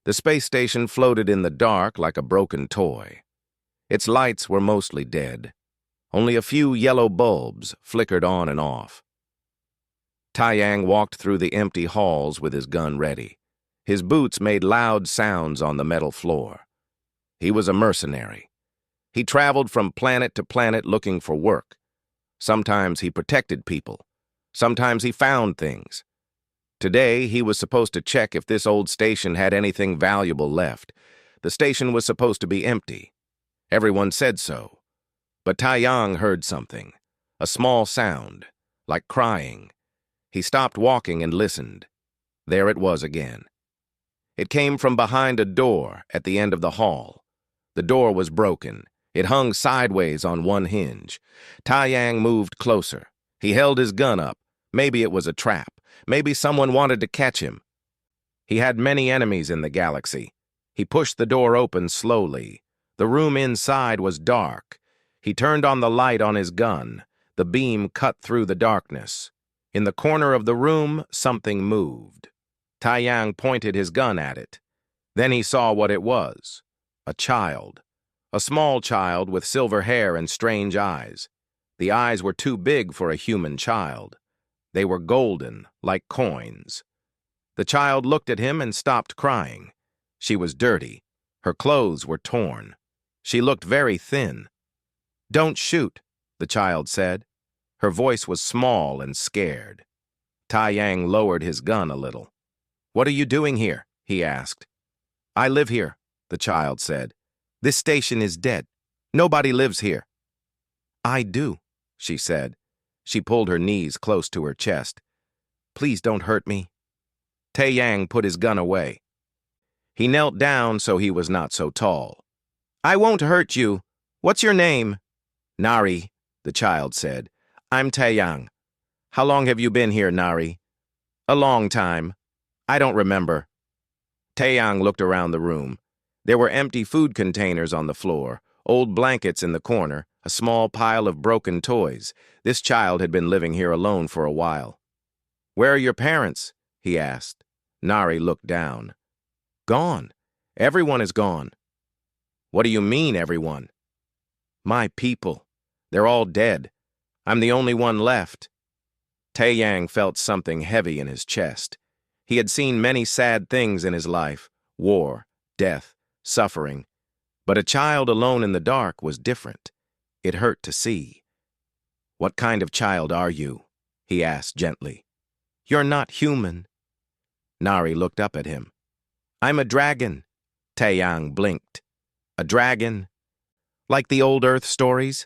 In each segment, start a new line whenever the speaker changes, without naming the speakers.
The space station floated in the dark like a broken toy. Its lights were mostly dead. Only a few yellow bulbs flickered on and off. Taiyang walked through the empty halls with his gun ready. His boots made loud sounds on the metal floor. He was a mercenary. He traveled from planet to planet looking for work. Sometimes he protected people. Sometimes he found things. Today, he was supposed to check if this old station had anything valuable left. The station was supposed to be empty. Everyone said so. But Taiyang heard something, a small sound, like crying. He stopped walking and listened. There it was again. It came from behind a door at the end of the hall. The door was broken. It hung sideways on one hinge. Taiyang moved closer. He held his gun up. Maybe it was a trap. Maybe someone wanted to catch him. He had many enemies in the galaxy. He pushed the door open slowly. The room inside was dark. He turned on the light on his gun. The beam cut through the darkness. In the corner of the room, something moved. Taiyang pointed his gun at it. Then he saw what it was. A child. A small child with silver hair and strange eyes. The eyes were too big for a human child. They were golden, like coins. The child looked at him and stopped crying. She was dirty. Her clothes were torn. She looked very thin. "Don't shoot," the child said. Her voice was small and scared. Taiyang lowered his gun a little. "What are you doing here?" he asked. "I live here," the child said. "This station is dead. Nobody lives here." "I do," she said. She pulled her knees close to her chest. "Please don't hurt me." Taiyang put his gun away. He knelt down so he was not so tall. "I won't hurt you. What's your name?" "Nari," the child said. "I'm Taiyang. How long have you been here, Nari?" "A long time. I don't remember." Taiyang looked around the room. There were empty food containers on the floor, old blankets in the corner, a small pile of broken toys. This child had been living here alone for a while. "Where are your parents?" he asked. Nari looked down. "Gone. Everyone is gone." "What do you mean, everyone?" "My people. They're all dead. I'm the only one left." Taiyang felt something heavy in his chest. He had seen many sad things in his life: war, death, suffering. But a child alone in the dark was different. It hurt to see. "What kind of child are you?" he asked gently. "You're not human." Nari looked up at him. "I'm a dragon." Taiyang blinked. "A dragon? Like the old Earth stories?"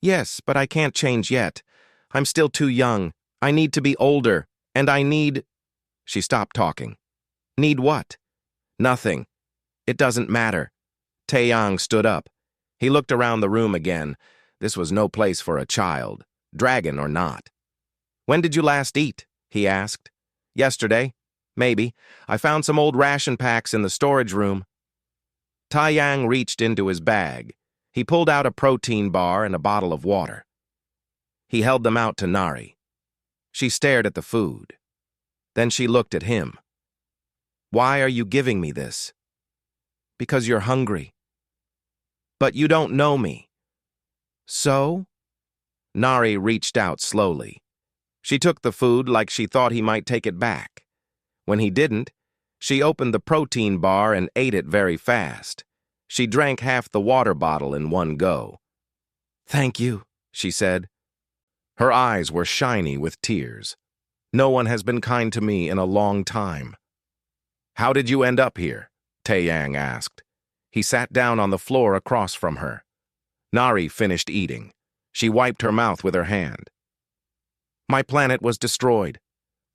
"Yes, but I can't change yet. I'm still too young. I need to be older, and I need—" She stopped talking. "Need what?" "Nothing. It doesn't matter." Taiyang stood up. He looked around the room again. This was no place for a child, dragon or not. "When did you last eat?" he asked. "Yesterday. Maybe. I found some old ration packs in the storage room." Taiyang reached into his bag. He pulled out a protein bar and a bottle of water. He held them out to Nari. She stared at the food. Then she looked at him. "Why are you giving me this?" "Because you're hungry." "But you don't know me." "So?" Nari reached out slowly. She took the food like she thought he might take it back. When he didn't, she opened the protein bar and ate it very fast. She drank half the water bottle in one go. "Thank you," she said. Her eyes were shiny with tears. "No one has been kind to me in a long time." "How did you end up here?" Taiyang asked. He sat down on the floor across from her. Nari finished eating. She wiped her mouth with her hand. "My planet was destroyed.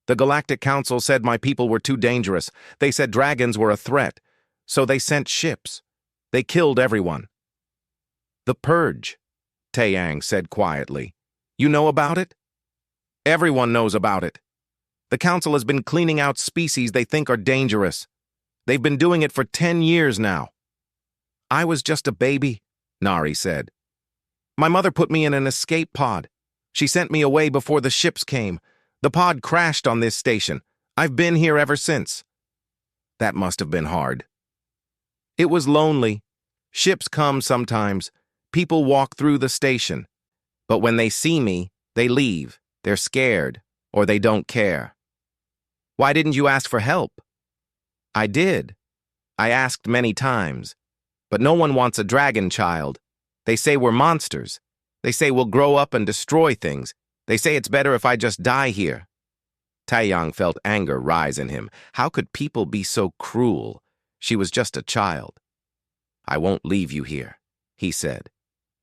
The Galactic Council said my people were too dangerous. They said dragons were a threat. So they sent ships. They killed everyone." "The Purge," Taiyang said quietly. "You know about it?" "Everyone knows about it. The Council has been cleaning out species they think are dangerous. They've been doing it for 10 years now." "I was just a baby," Nari said. "My mother put me in an escape pod. She sent me away before the ships came. The pod crashed on this station. I've been here ever since." That must have been hard. It was lonely. Ships come sometimes. People walk through the station. But when they see me, they leave. They're scared, or they don't care. Why didn't you ask for help? I did. I asked many times. But no one wants a dragon child. They say we're monsters. They say we'll grow up and destroy things. They say it's better if I just die here. Taeyang felt anger rise in him. How could people be so cruel? She was just a child. I won't leave you here, he said.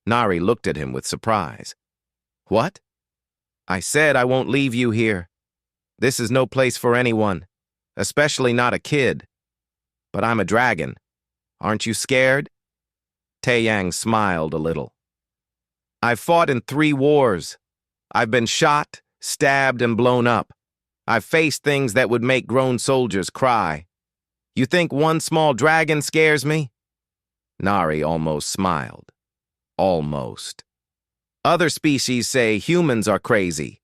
Nari looked at him with surprise. What? I said I won't leave you here. This is no place for anyone, especially not a kid. But I'm a dragon. Aren't you scared? Taeyang smiled a little. I've fought in 3 wars. I've been shot, stabbed, and blown up. I've faced things that would make grown soldiers cry. You think one small dragon scares me? Nari almost smiled. Almost. Other species say humans are crazy.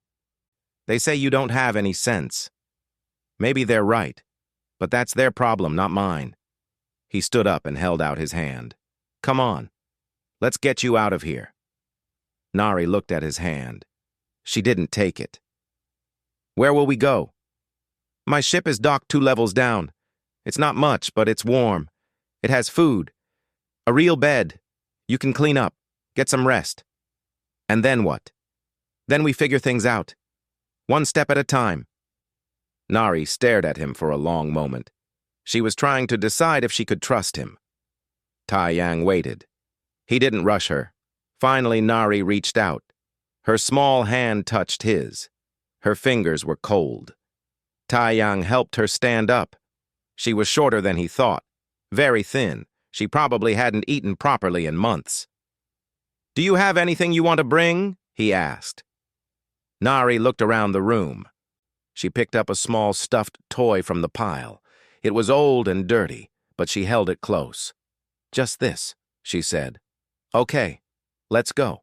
They say you don't have any sense. Maybe they're right, but that's their problem, not mine. He stood up and held out his hand. Come on, let's get you out of here. Nari looked at his hand. She didn't take it. Where will we go? My ship is docked 2 levels down. It's not much, but it's warm. It has food. A real bed. You can clean up. Get some rest. And then what? Then we figure things out. 1 step at a time. Nari stared at him for a long moment. She was trying to decide if she could trust him. Taeyang waited. He didn't rush her. Finally, Nari reached out. Her small hand touched his. Her fingers were cold. Taeyang helped her stand up. She was shorter than he thought. Very thin. She probably hadn't eaten properly in months. Do you have anything you want to bring? He asked. Nari looked around the room. She picked up a small stuffed toy from the pile. It was old and dirty, but she held it close. Just this, she said. Okay, let's go.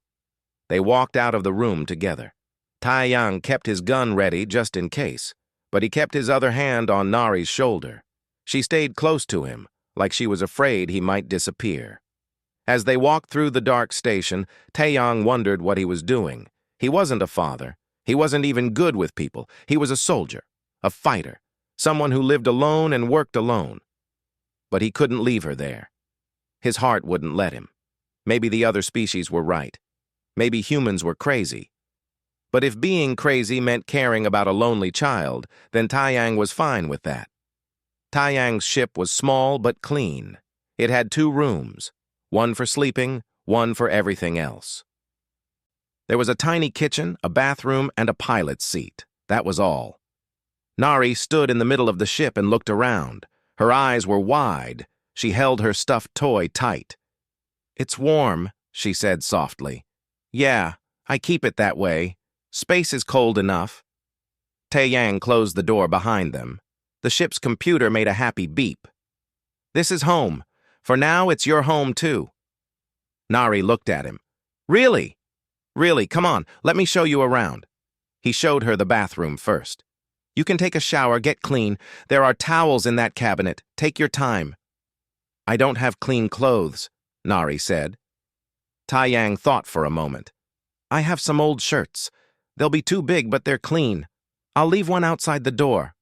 They walked out of the room together. Taeyang kept his gun ready just in case, but he kept his other hand on Nari's shoulder. She stayed close to him, like she was afraid he might disappear. As they walked through the dark station, Taeyang wondered what he was doing. He wasn't a father. He wasn't even good with people. He was a soldier, a fighter, someone who lived alone and worked alone. But he couldn't leave her there. His heart wouldn't let him. Maybe the other species were right. Maybe humans were crazy. But if being crazy meant caring about a lonely child, then Taeyang was fine with that. Taeyang's ship was small but clean. It had 2 rooms, one for sleeping, one for everything else. There was a tiny kitchen, a bathroom, and a pilot's seat. That was all. Nari stood in the middle of the ship and looked around. Her eyes were wide. She held her stuffed toy tight. It's warm, she said softly. Yeah, I keep it that way. Space is cold enough. Taeyang closed the door behind them. The ship's computer made a happy beep. This is home. For now, it's your home, too. Nari looked at him. Really? Really, come on, let me show you around. He showed her the bathroom first. You can take a shower, get clean. There are towels in that cabinet. Take your time. I don't have clean clothes, Nari said. Taeyang thought for a moment. I have some old shirts. They'll be too big, but they're clean. I'll leave one outside the door.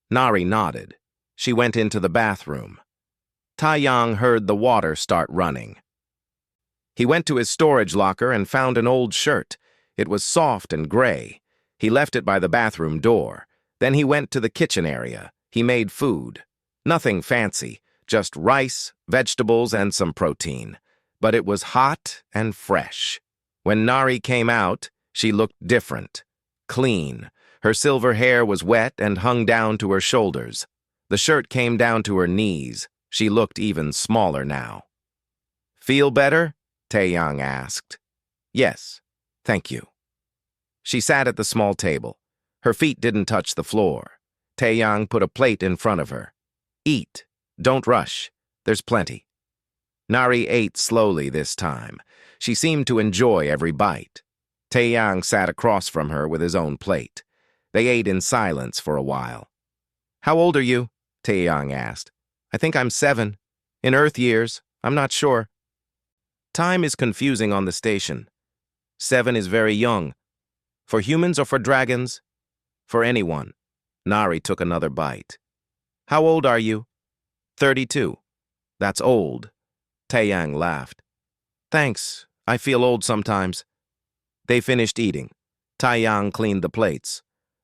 Nari nodded. She went into the bathroom. Taeyang heard the water start running. He went to his storage locker and found an old shirt. It was soft and gray. He left it by the bathroom door. Then he went to the kitchen area. He made food. Nothing fancy, just rice, vegetables, and some protein. But it was hot and fresh. When Nari came out, she looked different, clean. Her silver hair was wet and hung down to her shoulders. The shirt came down to her knees. She looked even smaller now. Feel better? Taeyang asked. Yes, thank you. She sat at the small table. Her feet didn't touch the floor. Taeyang put a plate in front of her. Eat. Don't rush. There's plenty. Nari ate slowly this time. She seemed to enjoy every bite. Taeyang sat across from her with his own plate. They ate in silence for a while. How old are you? Taeyang asked. I think I'm 7. In Earth years, I'm not sure. Time is confusing on the station. 7 is very young. For humans or for dragons? For anyone. Nari took another bite. How old are you? 32. That's old. Taeyang laughed. Thanks. I feel old sometimes. They finished eating. Taeyang cleaned the plates.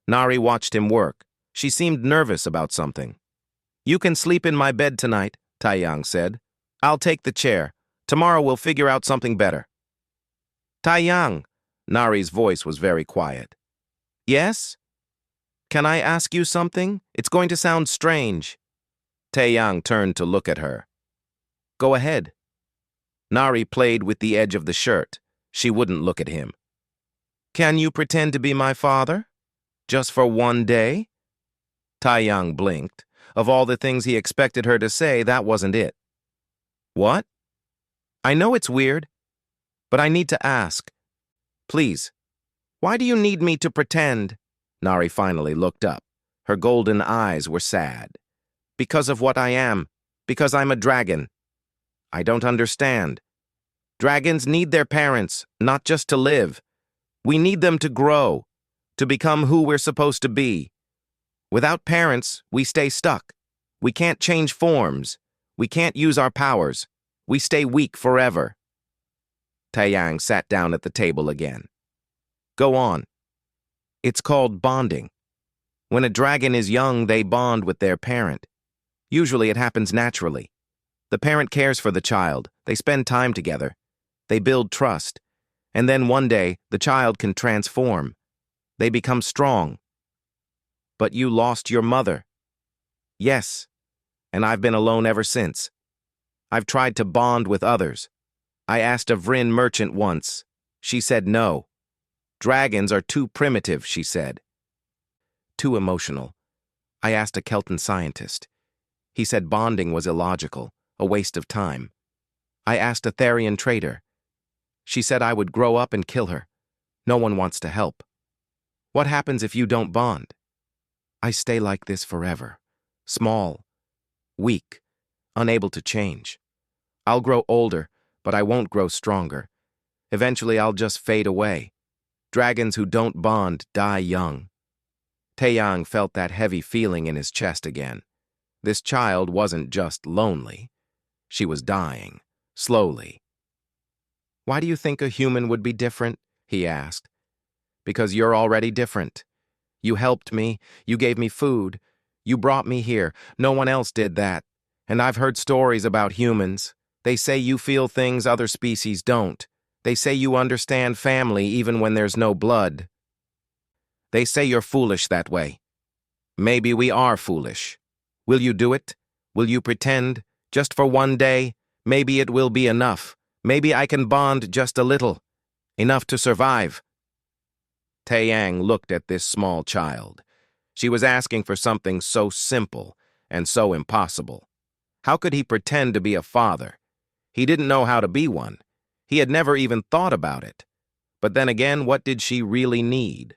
Nari watched him work. She seemed nervous about something. You can sleep in my bed tonight, Taeyang said. I'll take the chair. Tomorrow we'll figure out something better. Taeyang, Nari's voice was very quiet. Yes? Can I ask you something? It's going to sound strange. Taeyang turned to look at her. Go ahead. Nari played with the edge of the shirt. She wouldn't look at him. Can you pretend to be my father? Just for one day? Taeyang blinked. Of all the things he expected her to say, that wasn't it. What? I know it's weird, but I need to ask. Please, why do you need me to pretend? Nari finally looked up. Her golden eyes were sad. Because of what I am. Because I'm a dragon. I don't understand. Dragons need their parents, not just to live. We need them to grow, to become who we're supposed to be. Without parents, we stay stuck. We can't change forms. We can't use our powers. We stay weak forever. Taeyang sat down at the table again. Go on. It's called bonding. When a dragon is young, they bond with their parent. Usually it happens naturally. The parent cares for the child. They spend time together. They build trust. And then one day, the child can transform. They become strong. But you lost your mother. Yes, and I've been alone ever since. I've tried to bond with others. I asked a Vryn merchant once. She said no. Dragons are too primitive, she said. Too emotional. I asked a Kelton scientist. He said bonding was illogical, a waste of time. I asked a Therian trader. She said I would grow up and kill her. No one wants to help. What happens if you don't bond? I stay like this forever. Small, weak, unable to change. I'll grow older, but I won't grow stronger. Eventually I'll just fade away. Dragons who don't bond die young. Taeyang felt that heavy feeling in his chest again. This child wasn't just lonely. She was dying, slowly. Why do you think a human would be different? He asked. Because you're already different. You helped me, you gave me food, you brought me here. No one else did that. And I've heard stories about humans. They say you feel things other species don't. They say you understand family even when there's no blood. They say you're foolish that way. Maybe we are foolish. Will you do it? Will you pretend? Just for one day? Maybe it will be enough. Maybe I can bond just a little. Enough to survive. Taeyang looked at this small child. She was asking for something so simple and so impossible. How could he pretend to be a father? He didn't know how to be one. He had never even thought about it. But then again, what did she really need?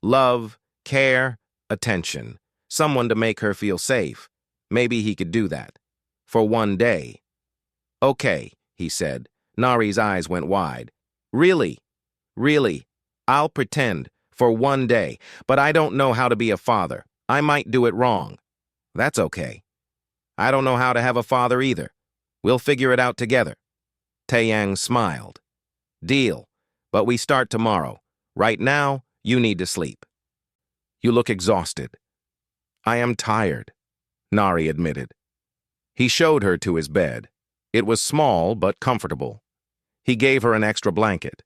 Love, care, attention. Someone to make her feel safe. Maybe he could do that. For one day. Okay, he said. Nari's eyes went wide. Really? Really? I'll pretend, for one day, but I don't know how to be a father. I might do it wrong. That's okay. I don't know how to have a father either. We'll figure it out together. Taeyang smiled. Deal, but we start tomorrow. Right now, you need to sleep. You look exhausted. I am tired, Nari admitted. He showed her to his bed. It was small but comfortable. He gave her an extra blanket.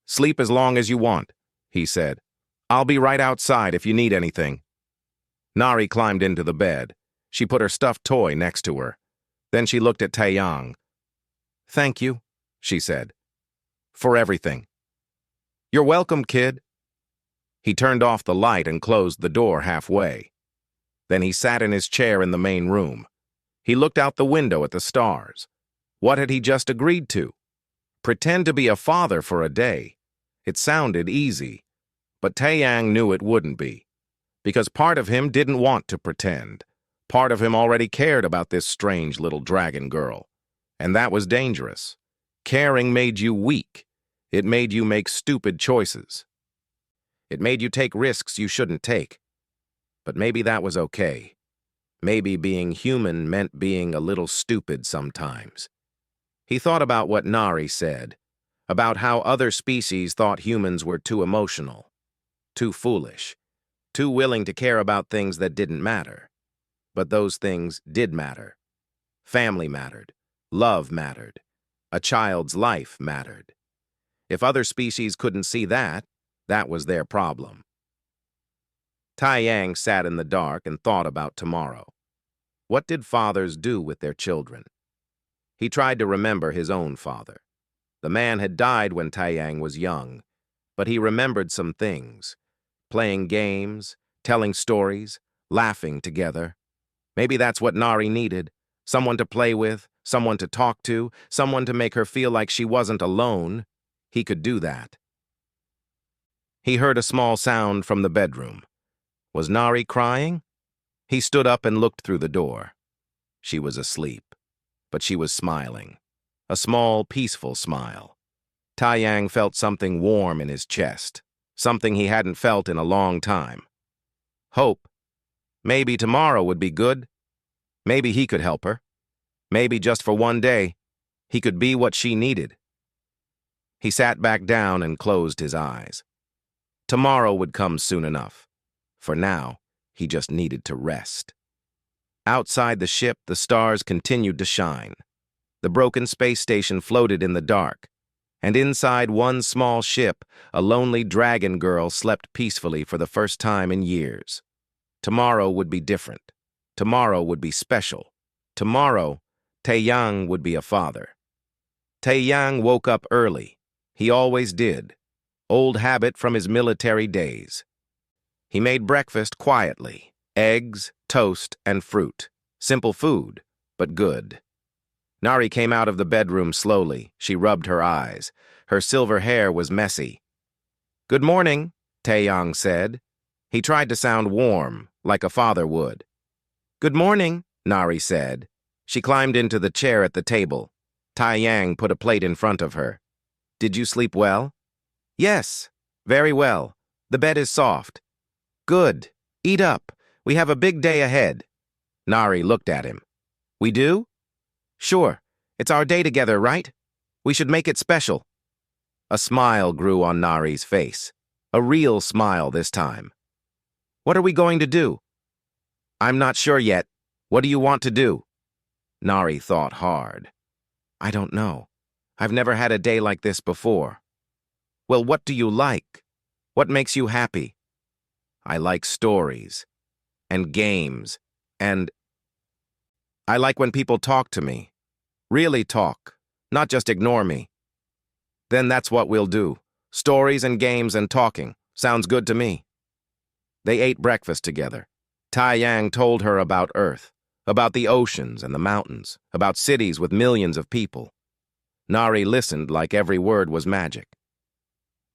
Sleep as long as you want, he said. I'll be right outside if you need anything. Nari climbed into the bed. She put her stuffed toy next to her. Then she looked at Taeyang. Thank you, she said. For everything. You're welcome, kid. He turned off the light and closed the door halfway. Then he sat in his chair in the main room. He looked out the window at the stars. What had he just agreed to? Pretend to be a father for a day. It sounded easy, but Taeyang knew it wouldn't be, because part of him didn't want to pretend. Part of him already cared about this strange little dragon girl, and that was dangerous. Caring made you weak. It made you make stupid choices. It made you take risks you shouldn't take. But maybe that was okay. Maybe being human meant being a little stupid sometimes. He thought about what Nari said, about how other species thought humans were too emotional, too foolish, too willing to care about things that didn't matter. But those things did matter. Family mattered. Love mattered. A child's life mattered. If other species couldn't see that, that was their problem. Tai Yang sat in the dark and thought about tomorrow. What did fathers do with their children? He tried to remember his own father. The man had died when Tai Yang was young, but he remembered some things. Playing games, telling stories, laughing together. Maybe that's what Nari needed. Someone to play with, someone to talk to, someone to make her feel like she wasn't alone. He could do that. He heard a small sound from the bedroom. Was Nari crying? He stood up and looked through the door. She was asleep, but she was smiling. A small, peaceful smile. Tai Yang felt something warm in his chest, something he hadn't felt in a long time. Hope. Maybe tomorrow would be good. Maybe he could help her. Maybe just for one day, he could be what she needed. He sat back down and closed his eyes. Tomorrow would come soon enough. For now, he just needed to rest. Outside the ship, the stars continued to shine. The broken space station floated in the dark, and inside one small ship, a lonely dragon girl slept peacefully for the first time in years. Tomorrow would be different. Tomorrow would be special. Tomorrow, Taeyang would be a father. Taeyang woke up early. He always did. Old habit from his military days. He made breakfast quietly. Eggs, toast, and fruit. Simple food, but good. Nari came out of the bedroom slowly. She rubbed her eyes. Her silver hair was messy. "Good morning," Taeyang said. He tried to sound warm, like a father would. "Good morning," Nari said. She climbed into the chair at the table. Taeyang put a plate in front of her. "Did you sleep well?" "Yes, very well. The bed is soft." "Good. Eat up. We have a big day ahead." Nari looked at him. "We do?" "Sure. It's our day together, right? We should make it special." A smile grew on Nari's face. A real smile this time. "What are we going to do?" "I'm not sure yet. What do you want to do?" Nari thought hard. "I don't know. I've never had a day like this before." "Well, what do you like? What makes you happy?" "I like stories. And games. And I like when people talk to me. Really talk. Not just ignore me." "Then that's what we'll do. Stories and games and talking. Sounds good to me." They ate breakfast together. Taeyang told her about Earth, about the oceans and the mountains, about cities with millions of people. Nari listened like every word was magic.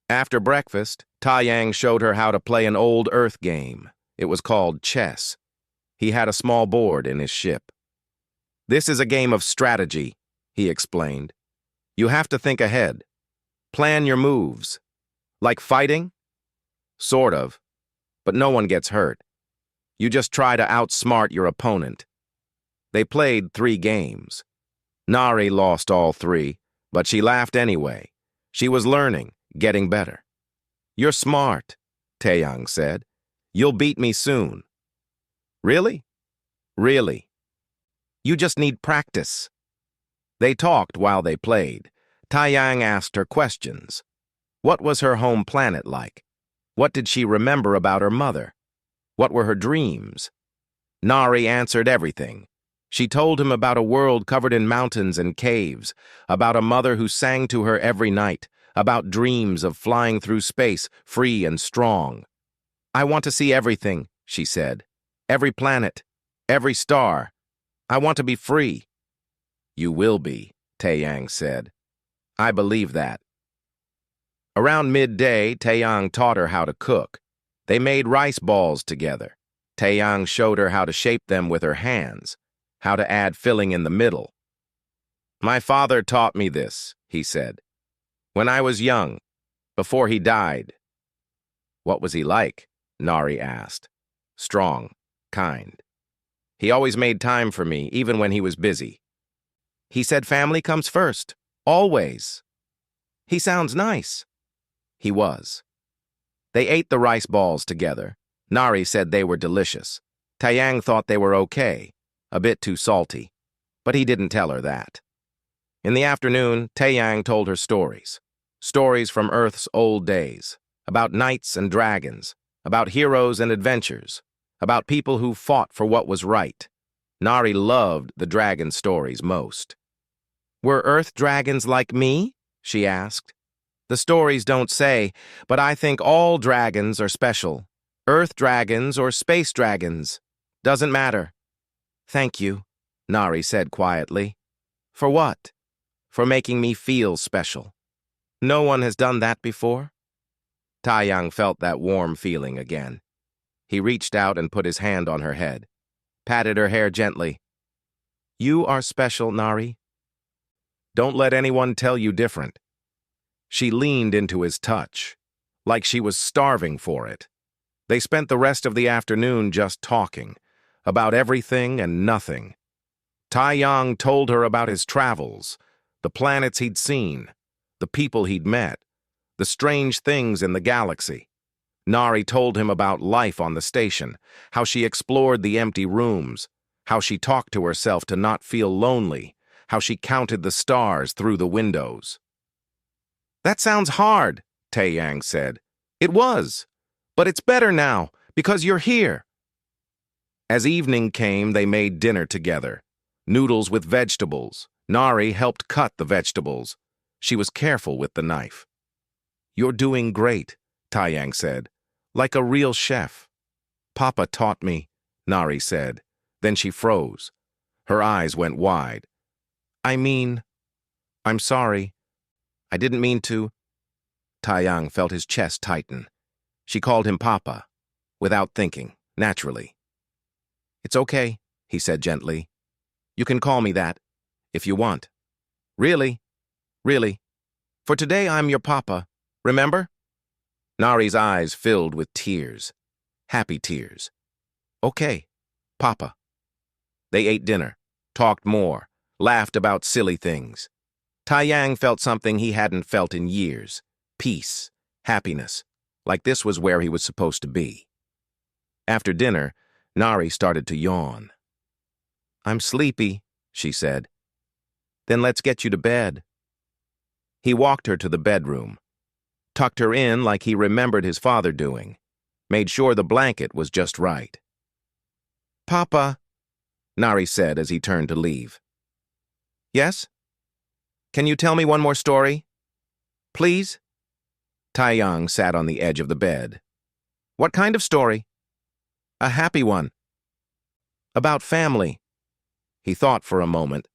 After breakfast, Taeyang showed her how to play an old Earth game. It was called chess. He had a small board in his ship. "This is a game of strategy," he explained. "You have to think ahead. Plan your moves. Like fighting? Sort of. But no one gets hurt. You just try to outsmart your opponent." They played 3 games. Nari lost all 3, but she laughed anyway. She was learning, getting better. "You're smart," Taeyang said. "You'll beat me soon." "Really?" "Really. You just need practice." They talked while they played. Taeyang asked her questions. What was her home planet like? What did she remember about her mother? What were her dreams? Nari answered everything. She told him about a world covered in mountains and caves, about a mother who sang to her every night, about dreams of flying through space, free and strong. "I want to see everything," she said. "Every planet, every star. I want to be free." "You will be," Taeyang said. "I believe that." Around midday, Taeyang taught her how to cook. They made rice balls together. Taeyang showed her how to shape them with her hands, how to add filling in the middle. "My father taught me this," he said, "when I was young, before he died." "What was he like?" Nari asked. "Strong, kind. He always made time for me, even when he was busy. He said family comes first, always. He sounds nice." He was. They ate the rice balls together. Nari said they were delicious. Taeyang thought they were okay, a bit too salty, but he didn't tell her that. In the afternoon, Taeyang told her stories. Stories from Earth's old days, about knights and dragons, about heroes and adventures, about people who fought for what was right. Nari loved the dragon stories most. "Were Earth dragons like me?" she asked. "The stories don't say, but I think all dragons are special. Earth dragons or space dragons. Doesn't matter." "Thank you," Nari said quietly. "For what?" "For making me feel special. No one has done that before." Taeyang felt that warm feeling again. He reached out and put his hand on her head, patted her hair gently. "You are special, Nari. Don't let anyone tell you different." She leaned into his touch, like she was starving for it. They spent the rest of the afternoon just talking, about everything and nothing. Taeyang told her about his travels, the planets he'd seen, the people he'd met, the strange things in the galaxy. Nari told him about life on the station, how she explored the empty rooms, how she talked to herself to not feel lonely, how she counted the stars through the windows. "That sounds hard," Taeyang said. "It was. But it's better now, because you're here." As evening came, they made dinner together. Noodles with vegetables. Nari helped cut the vegetables. She was careful with the knife. "You're doing great," Taeyang said, "like a real chef." "Papa taught me," Nari said. Then she froze. Her eyes went wide. I'm sorry. I didn't mean to." Taeyang felt his chest tighten. She called him Papa, without thinking, naturally. "It's okay," he said gently. "You can call me that, if you want." "Really? Really? For today I'm your Papa, remember?" Nari's eyes filled with tears, happy tears. "Okay, Papa." They ate dinner, talked more, laughed about silly things. Taeyang felt something he hadn't felt in years. Peace, happiness, like this was where he was supposed to be. After dinner, Nari started to yawn. "I'm sleepy," she said. "Then let's get you to bed." He walked her to the bedroom, tucked her in like he remembered his father doing, made sure the blanket was just right. "Papa," Nari said as he turned to leave. "Yes? Can you tell me one more story? Please?" Taeyang sat on the edge of the bed. "What kind of story?" "A happy one. About family." He thought for a moment.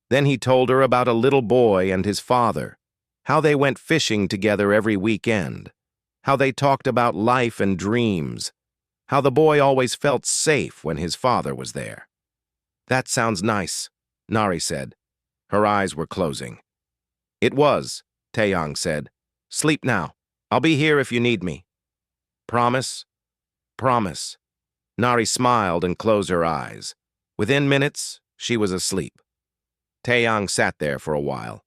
Then he told her about a little boy and his father, how they went fishing together every weekend, how they talked about life and dreams, how the boy always felt safe when his father was there. "That sounds nice," Nari said. Her eyes were closing. "It was," Taeyang said. "Sleep now. I'll be here if you need me." "Promise?" "Promise." Nari smiled and closed her eyes. Within minutes, she was asleep. Taeyang sat there for a while,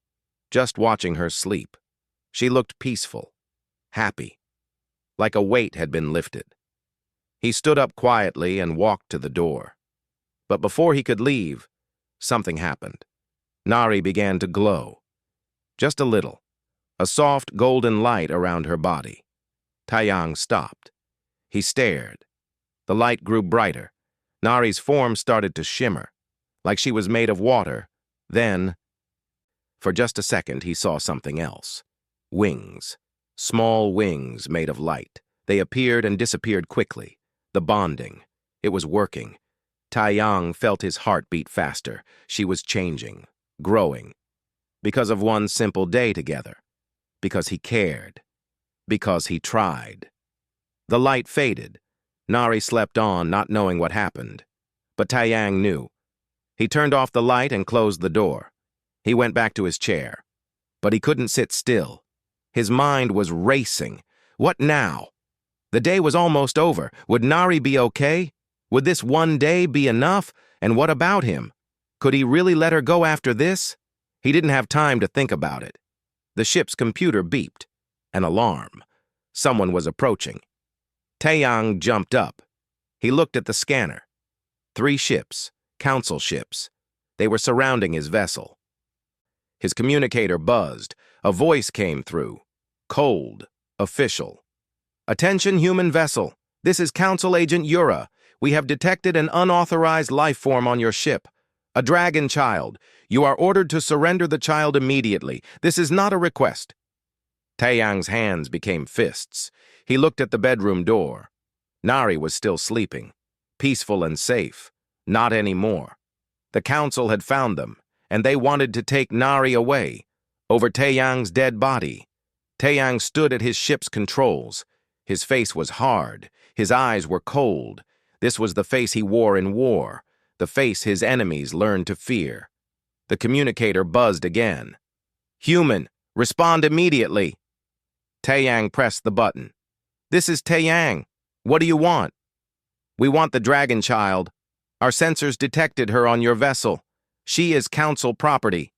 just watching her sleep. She looked peaceful, happy, like a weight had been lifted. He stood up quietly and walked to the door. But before he could leave, something happened. Nari began to glow. Just a little. A soft golden light around her body. Taeyang stopped. He stared. The light grew brighter. Nari's form started to shimmer, like she was made of water. Then, for just a second, he saw something else. Wings. Small wings made of light. They appeared and disappeared quickly. The bonding. It was working. Taeyang felt his heart beat faster. She was changing, growing. Because of one simple day together. Because he cared. Because he tried. The light faded. Nari slept on, not knowing what happened. But Taiyang knew. He turned off the light and closed the door. He went back to his chair. But he couldn't sit still. His mind was racing. What now? The day was almost over. Would Nari be okay? Would this one day be enough? And what about him? Could he really let her go after this? He didn't have time to think about it. The ship's computer beeped. An alarm. Someone was approaching. Taeyang jumped up. He looked at the scanner. 3 ships, council ships. They were surrounding his vessel. His communicator buzzed. A voice came through. Cold, official. Attention, human vessel. This is Council Agent Yura. We have detected an unauthorized life form on your ship. A dragon child. You are ordered to surrender the child immediately. This is not a request. Taeyang's hands became fists. He looked at the bedroom door. Nari was still sleeping. Peaceful and safe. Not anymore. The council had found them, and they wanted to take Nari away, over Taeyang's dead body. Taeyang stood at his ship's controls. His face was hard. His eyes were cold. This was the face he wore in war, the face his enemies learned to fear. The communicator buzzed again. Human, respond immediately. Taeyang pressed the button. This is Taeyang. What do you want? We want the dragon child. Our sensors detected her on your vessel. She is council property.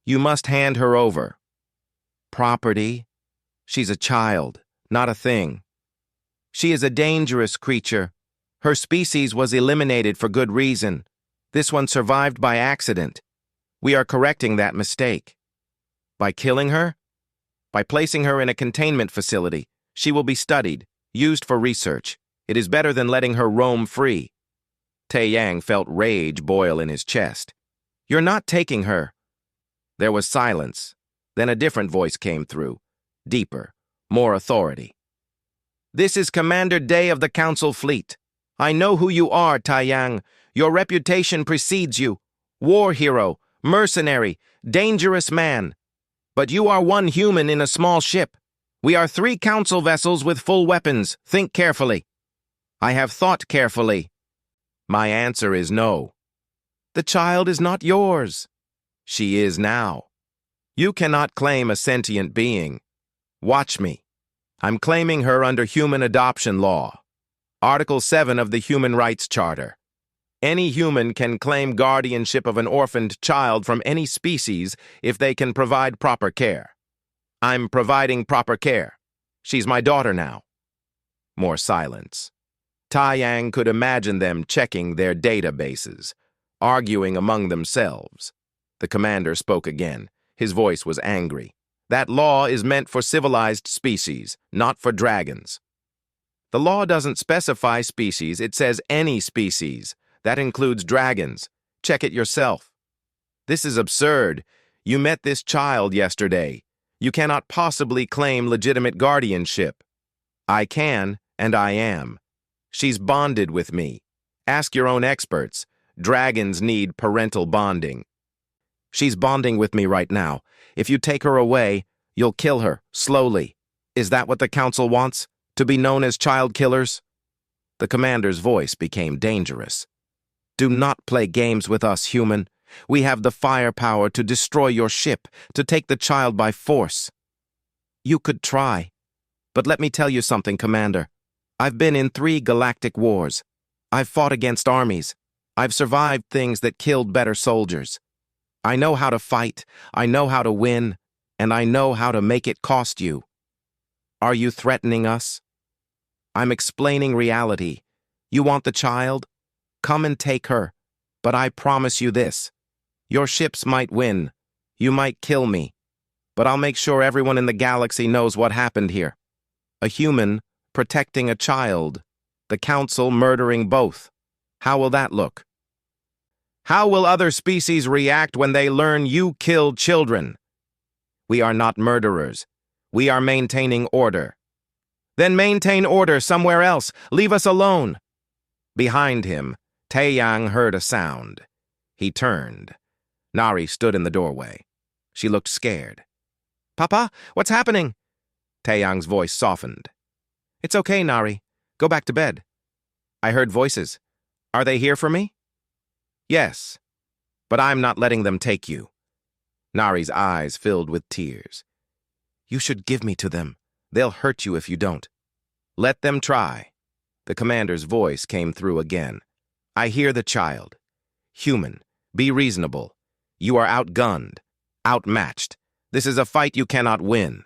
You must hand her over. Property? She's a child, not a thing. She is a dangerous creature. Her species was eliminated for good reason. This one survived by accident. We are correcting that mistake. By killing her? By placing her in a containment facility. She will be studied, used for research. It is better than letting her roam free. Taeyang felt rage boil in his chest. You're not taking her. There was silence. Then a different voice came through. Deeper, more authority. This is Commander Day of the Council Fleet. I know who you are, Taeyang. Your reputation precedes you. War hero, mercenary, dangerous man. But you are one human in a small ship. We are 3 council vessels with full weapons. Think carefully. I have thought carefully. My answer is no. The child is not yours. She is now. You cannot claim a sentient being. Watch me. I'm claiming her under human adoption law. Article 7 of the Human Rights Charter. Any human can claim guardianship of an orphaned child from any species if they can provide proper care. I'm providing proper care. She's my daughter now. More silence. Taeyang could imagine them checking their databases, arguing among themselves. The commander spoke again. His voice was angry. That law is meant for civilized species, not for dragons. The law doesn't specify species, it says any species. That includes dragons. Check it yourself. This is absurd. You met this child yesterday. You cannot possibly claim legitimate guardianship. I can, and I am. She's bonded with me. Ask your own experts. Dragons need parental bonding. She's bonding with me right now. If you take her away, you'll kill her, slowly. Is that what the council wants? To be known as child killers? The commander's voice became dangerous. Do not play games with us, human. We have the firepower to destroy your ship, to take the child by force. You could try. But let me tell you something, Commander. I've been in 3 galactic wars. I've fought against armies. I've survived things that killed better soldiers. I know how to fight, I know how to win, and I know how to make it cost you. Are you threatening us? I'm explaining reality. You want the child? Come and take her. But I promise you this. Your ships might win. You might kill me. But I'll make sure everyone in the galaxy knows what happened here. A human protecting a child. The council murdering both. How will that look? How will other species react when they learn you killed children? We are not murderers. We are maintaining order. Then maintain order somewhere else. Leave us alone. Behind him, Taeyang heard a sound. He turned. Nari stood in the doorway. She looked scared. Papa, what's happening? Taeyang's voice softened. It's okay, Nari. Go back to bed. I heard voices. Are they here for me? Yes, but I'm not letting them take you. Nari's eyes filled with tears. You should give me to them. They'll hurt you if you don't. Let them try. The commander's voice came through again. I hear the child. Human, be reasonable. You are outgunned, outmatched. This is a fight you cannot win.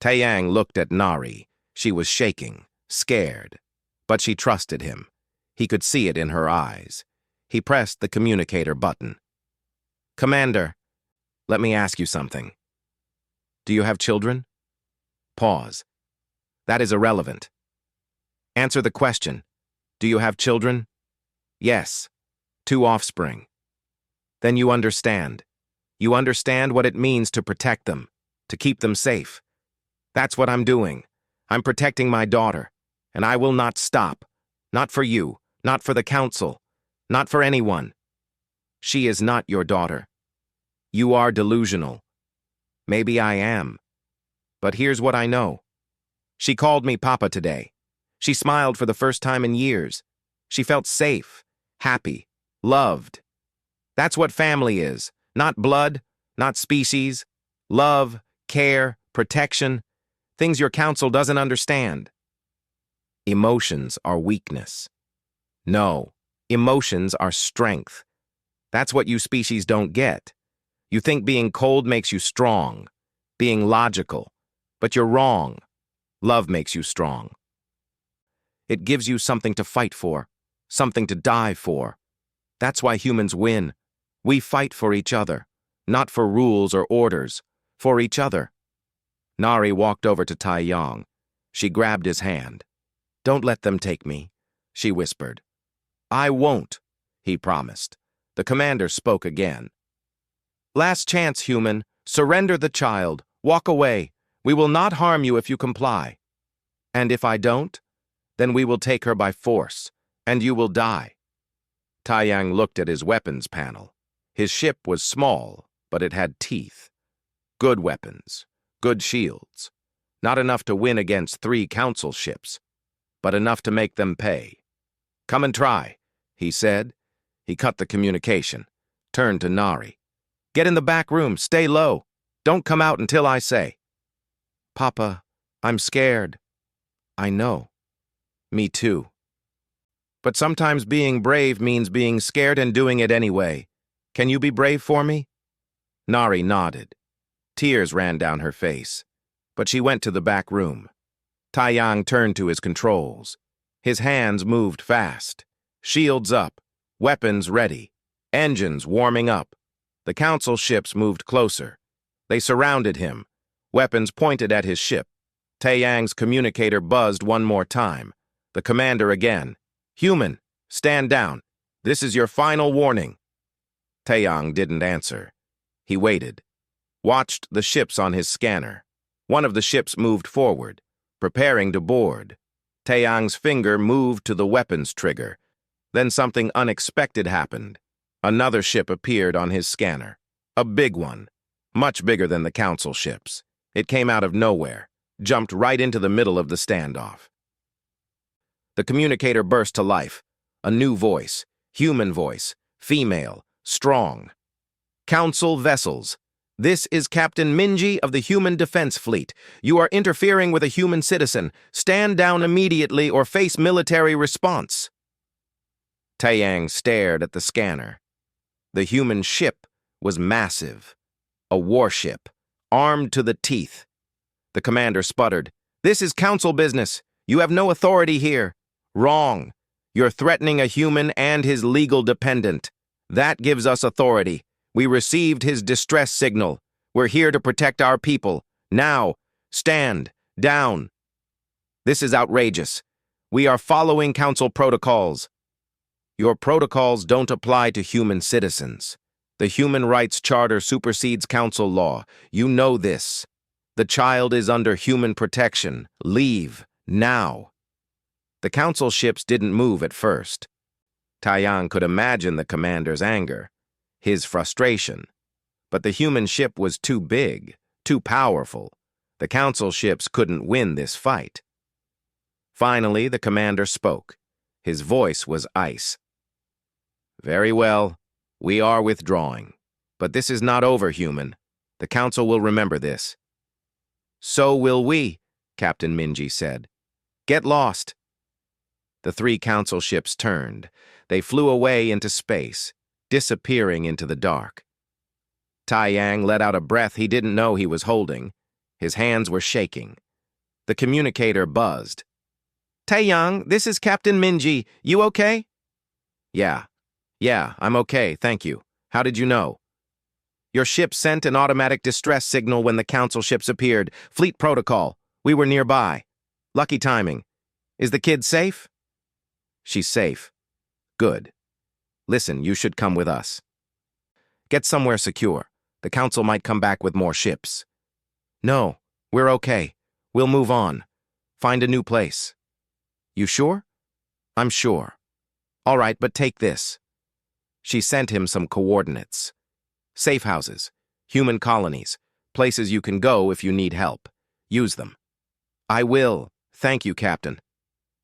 Taeyang looked at Nari. She was shaking, scared. But she trusted him. He could see it in her eyes. He pressed the communicator button. Commander, let me ask you something. Do you have children? Pause. That is irrelevant. Answer the question. Do you have children? Yes. 2 offspring. Then you understand. You understand what it means to protect them, to keep them safe. That's what I'm doing. I'm protecting my daughter, and I will not stop. Not for you, not for the council, not for anyone. She is not your daughter. You are delusional. Maybe I am. But here's what I know. She called me Papa today. She smiled for the first time in years. She felt safe, happy, loved. That's what family is. Not blood, not species. Love, care, protection. Things your council doesn't understand. Emotions are weakness. No, emotions are strength. That's what you species don't get. You think being cold makes you strong, being logical, but you're wrong. Love makes you strong. It gives you something to fight for, something to die for. That's why humans win. We fight for each other, not for rules or orders, for each other. Nari walked over to Taeyang. She grabbed his hand. Don't let them take me, she whispered. I won't, he promised. The commander spoke again. Last chance, human. Surrender the child. Walk away. We will not harm you if you comply. And if I don't, then we will take her by force, and you will die. Taeyang looked at his weapons panel. His ship was small, but it had teeth. Good weapons, good shields. Not enough to win against 3 council ships, but enough to make them pay. Come and try, he said. He cut the communication, turned to Nari. Get in the back room, stay low. Don't come out until I say. Papa, I'm scared. I know. Me too. But sometimes being brave means being scared and doing it anyway. Can you be brave for me? Nari nodded. Tears ran down her face, but she went to the back room. Taeyang turned to his controls. His hands moved fast. Shields up, weapons ready, engines warming up. The council ships moved closer. They surrounded him, weapons pointed at his ship. Taeyang's communicator buzzed one more time. The commander again. Human, stand down. This is your final warning. Taeyang didn't answer. He waited. Watched the ships on his scanner. One of the ships moved forward, preparing to board. Taeyang's finger moved to the weapons trigger. Then something unexpected happened. Another ship appeared on his scanner. A big one. Much bigger than the council ships. It came out of nowhere, jumped right into the middle of the standoff. The communicator burst to life. A new voice, human voice, female, strong. Council vessels. This is Captain Minji of the Human Defense Fleet. You are interfering with a human citizen. Stand down immediately or face military response. Taeyang stared at the scanner. The human ship was massive. A warship, armed to the teeth. The commander sputtered. This is council business. You have no authority here. Wrong. You're threatening a human and his legal dependent. That gives us authority. We received his distress signal. We're here to protect our people. Now, stand down. This is outrageous. We are following council protocols. Your protocols don't apply to human citizens. The Human Rights Charter supersedes council law. You know this. The child is under human protection. Leave, now. The council ships didn't move at first. Taeyang could imagine the commander's anger, his frustration. But the human ship was too big, too powerful. The council ships couldn't win this fight. Finally, the commander spoke. His voice was ice. "Very well. We are withdrawing. But this is not over, human. The Council will remember this." "So will we," Captain Minji said. "Get lost." The 3 Council ships turned. They flew away into space, disappearing into the dark. Taiyang let out a breath he didn't know he was holding. His hands were shaking. The communicator buzzed. "Taiyang, this is Captain Minji. You okay?" Yeah, I'm okay, thank you. How did you know?" "Your ship sent an automatic distress signal when the Council ships appeared. Fleet protocol. We were nearby. Lucky timing. Is the kid safe?" "She's safe." "Good. Listen, you should come with us. Get somewhere secure. The Council might come back with more ships." "No, we're okay. We'll move on. Find a new place." "You sure?" "I'm sure." "All right, but take this." She sent him some coordinates. Safe houses, human colonies, places you can go if you need help. Use them. "I will. Thank you, Captain.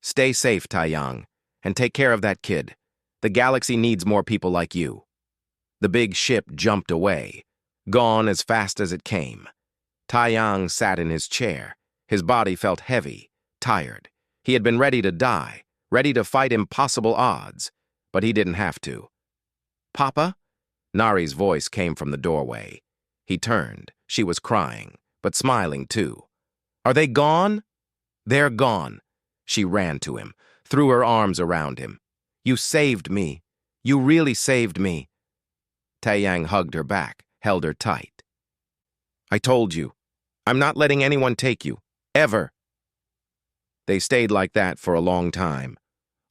Stay safe, Taiyang, and take care of that kid. The galaxy needs more people like you." The big ship jumped away, gone as fast as it came. Taiyang sat in his chair. His body felt heavy, tired. He had been ready to die, ready to fight impossible odds, but he didn't have to. "Papa?" Nari's voice came from the doorway. He turned. She was crying, but smiling too. "Are they gone?" "They're gone." She ran to him, threw her arms around him. "You saved me. You really saved me." Taiyang hugged her back, held her tight. "I told you. I'm not letting anyone take you. Ever." They stayed like that for a long time,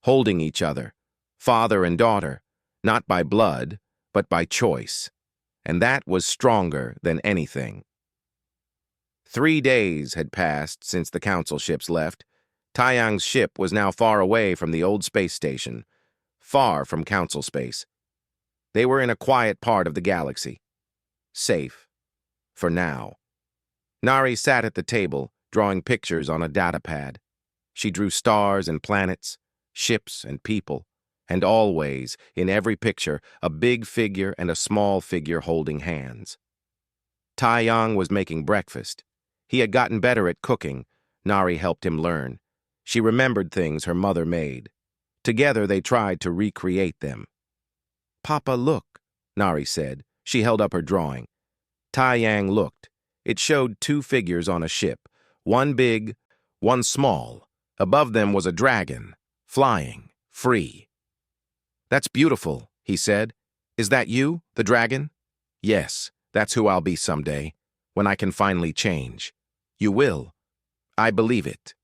holding each other, father and daughter, not by blood, but by choice. And that was stronger than anything. 3 days had passed since the Council ships left. Taiyang's ship was now far away from the old space station, far from Council space. They were in a quiet part of the galaxy. Safe. For now. Nari sat at the table, drawing pictures on a datapad. She drew stars and planets, ships and people, and always, in every picture, a big figure and a small figure holding hands. Taiyang was making breakfast. He had gotten better at cooking. Nari helped him learn. She remembered things her mother made. Together they tried to recreate them. "Papa, look," Nari said. She held up her drawing. Taiyang looked. It showed 2 figures on a ship, one big, one small. Above them was a dragon, flying, free. "That's beautiful," he said. "Is that you, the dragon?" "Yes, that's who I'll be someday, when I can finally change." "You will." "I believe it."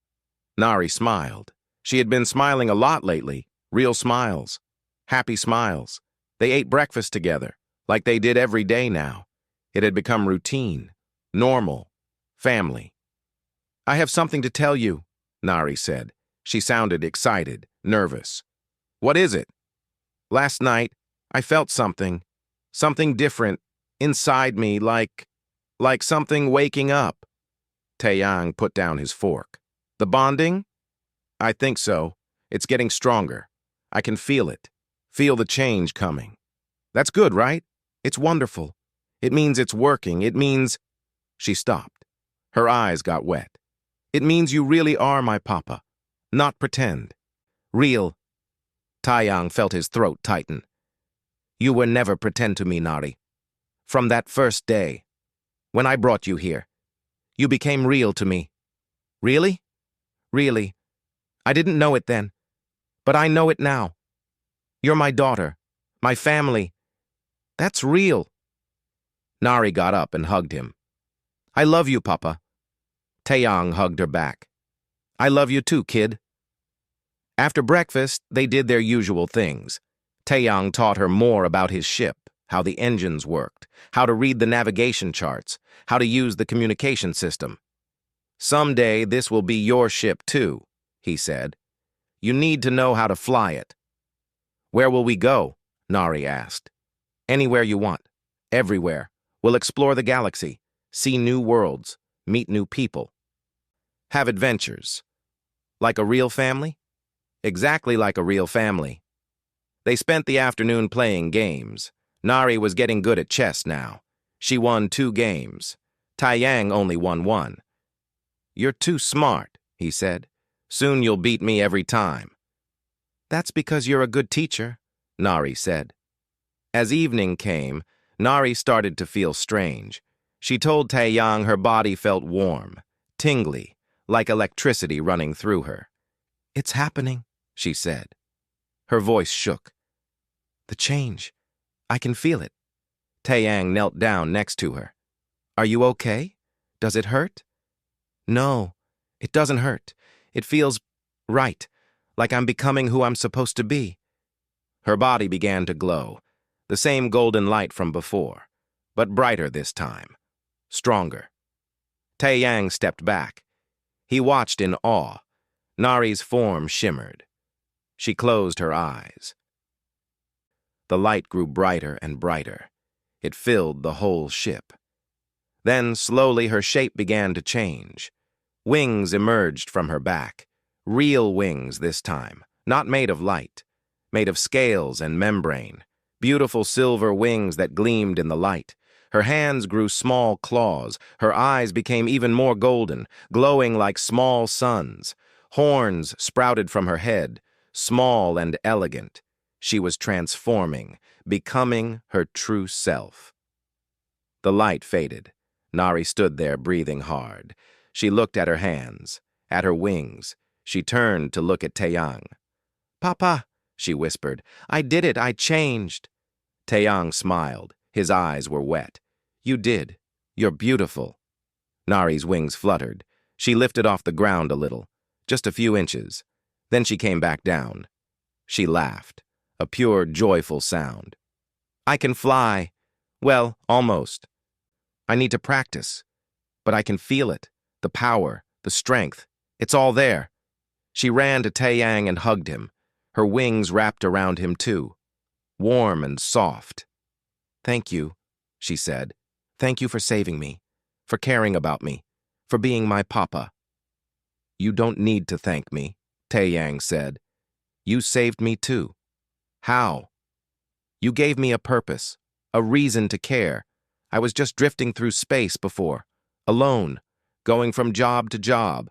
Nari smiled. She had been smiling a lot lately, real smiles, happy smiles. They ate breakfast together, like they did every day now. It had become routine, normal, family. "I have something to tell you," Nari said. She sounded excited, nervous. "What is it?" "Last night, I felt something different, inside me, like something waking up." Taiyang put down his fork. "The bonding?" "I think so. It's getting stronger. I can feel it. Feel the change coming." "That's good, right? It's wonderful. It means it's working. It means—" She stopped. Her eyes got wet. "It means you really are my papa. Not pretend. Real." Taiyang felt his throat tighten. "You were never pretend to me, Nari. From that first day, when I brought you here, you became real to me." "Really?" "Really. I didn't know it then, but I know it now. You're my daughter, my family. That's real." Nari got up and hugged him. "I love you, Papa." Taeyang hugged her back. "I love you too, kid." After breakfast, they did their usual things. Taeyang taught her more about his ship, how the engines worked, how to read the navigation charts, how to use the communication system. "Someday this will be your ship too," he said. "You need to know how to fly it." "Where will we go?" Nari asked. "Anywhere you want. Everywhere. We'll explore the galaxy, see new worlds, meet new people. Have adventures. Like a real family?" exactly like a real family. They spent the afternoon playing games. Nari was getting good at chess now. She won 2 games. Taiyang only won 1. "You're too smart," he said. "Soon you'll beat me every time." "That's because you're a good teacher," Nari said. As evening came, Nari started to feel strange. She told Taeyang her body felt warm, tingly, like electricity running through her. "It's happening," she said. Her voice shook. "The change. I can feel it." Taeyang knelt down next to her. "Are you okay? Does it hurt?" "No, it doesn't hurt. It feels right, like I'm becoming who I'm supposed to be." Her body began to glow, the same golden light from before, but brighter this time, stronger. Taeyang stepped back. He watched in awe. Nari's form shimmered. She closed her eyes. The light grew brighter and brighter. It filled the whole ship. Then, slowly, her shape began to change. Wings emerged from her back. Real wings this time, not made of light, made of scales and membrane. Beautiful silver wings that gleamed in the light. Her hands grew small claws. Her eyes became even more golden, glowing like small suns. Horns sprouted from her head, small and elegant. She was transforming, becoming her true self. The light faded. Nari stood there breathing hard. She looked at her hands, at her wings. She turned to look at Taeyang. "Papa," she whispered, "I did it, I changed." Taeyang smiled. His eyes were wet. "You did. You're beautiful." Nari's wings fluttered. She lifted off the ground a little, just a few inches. Then she came back down. She laughed, a pure, joyful sound. "I can fly. Well, almost. I need to practice, but I can feel it, the power, the strength. It's all there." She ran to Taeyang and hugged him. Her wings wrapped around him too, warm and soft. "Thank you," she said. "Thank you for saving me, for caring about me, for being my papa." "You don't need to thank me," Taeyang said. "You saved me too." "How?" "You gave me a purpose, a reason to care. I was just drifting through space before, alone, going from job to job.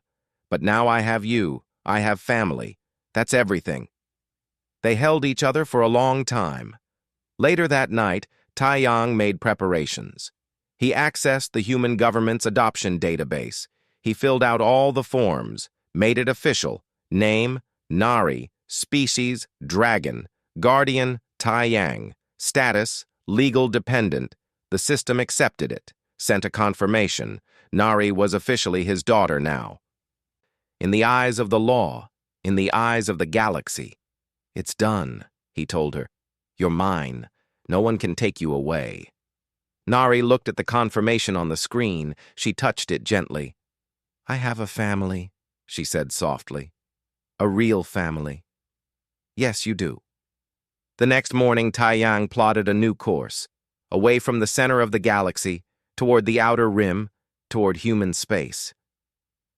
But now I have you, I have family. That's everything." They held each other for a long time. Later that night, Taeyang made preparations. He accessed the human government's adoption database. He filled out all the forms, made it official. Name, Nari, species, dragon, guardian, Taeyang, status, legal dependent. The system accepted it, sent a confirmation. Nari was officially his daughter now. In the eyes of the law, in the eyes of the galaxy. "It's done," he told her. "You're mine. No one can take you away." Nari looked at the confirmation on the screen. She touched it gently. "I have a family," she said softly. "A real family." "Yes, you do." The next morning, Taeyang plotted a new course, away from the center of the galaxy, toward the outer rim, toward human space.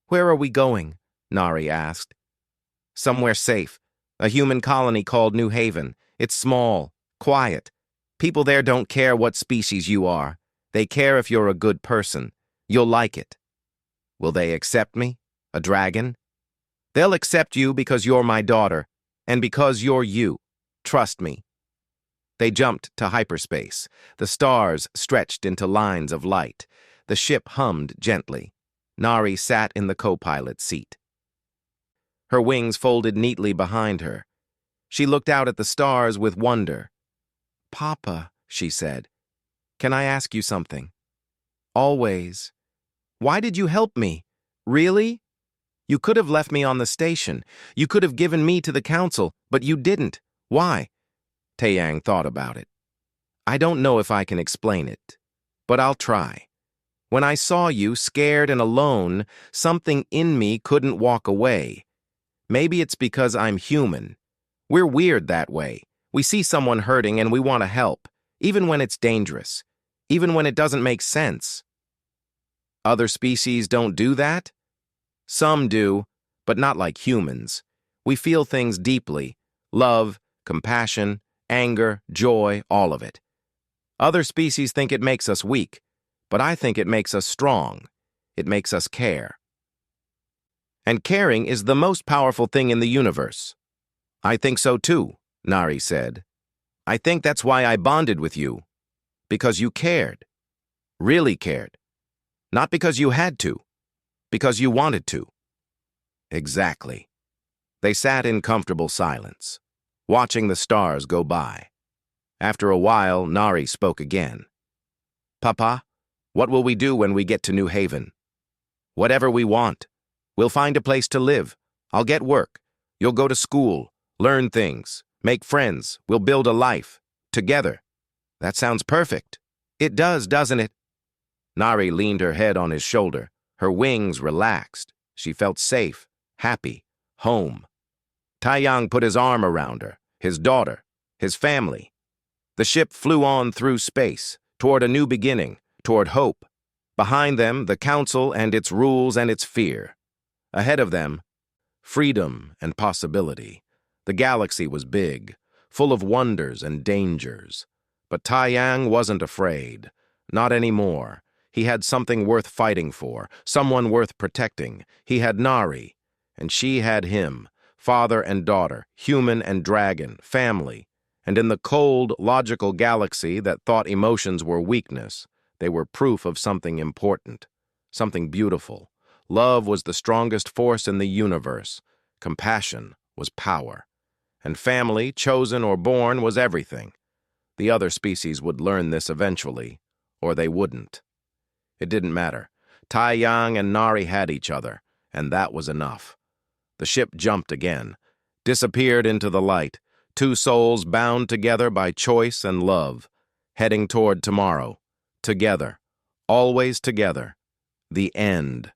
"Where are we going?" Nari asked. "Somewhere safe. A human colony called New Haven. It's small, quiet. People there don't care what species you are. They care if you're a good person. You'll like it." "Will they accept me? A dragon?" "They'll accept you because you're my daughter, and because you're you. Trust me." They jumped to hyperspace. The stars stretched into lines of light. The ship hummed gently. Nari sat in the co-pilot seat. Her wings folded neatly behind her. She looked out at the stars with wonder. "Papa," she said, "can I ask you something?" "Always." "Why did you help me? Really? You could have left me on the station. You could have given me to the council, but you didn't. Why?" Taeyang thought about it. "I don't know if I can explain it, but I'll try. When I saw you scared and alone, something in me couldn't walk away. Maybe it's because I'm human. We're weird that way. We see someone hurting and we want to help, even when it's dangerous, even when it doesn't make sense." "Other species don't do that?" "Some do, but not like humans. We feel things deeply. Love, compassion, anger, joy, all of it. Other species think it makes us weak, but I think it makes us strong. It makes us care. And caring is the most powerful thing in the universe. I think so too, Nari said. I think that's why I bonded with you. Because you cared. Really cared. Not because you had to. Because you wanted to. Exactly. They sat in comfortable silence, watching the stars go by. After a while, Nari spoke again. Papa, what will we do when we get to New Haven? Whatever we want. We'll find a place to live. I'll get work. You'll go to school, learn things, make friends. We'll build a life. Together. That sounds perfect. It does, doesn't it? Nari leaned her head on his shoulder. Her wings relaxed. She felt safe, happy, home. Taiyang put his arm around her, his daughter, his family. The ship flew on through space, toward a new beginning, toward hope. Behind them, the council and its rules and its fear. Ahead of them, freedom and possibility. The galaxy was big, full of wonders and dangers. But Taiyang wasn't afraid. Not anymore. He had something worth fighting for, someone worth protecting. He had Nari, and she had him, father and daughter, human and dragon, family. And in the cold, logical galaxy that thought emotions were weakness, they were proof of something important, something beautiful. Love was the strongest force in the universe. Compassion was power. And family, chosen or born, was everything. The other species would learn this eventually, or they wouldn't. It didn't matter. Taiyang and Nari had each other, and that was enough. The ship jumped again, disappeared into the light, two souls bound together by choice and love, heading toward tomorrow. Together. Always together. The end.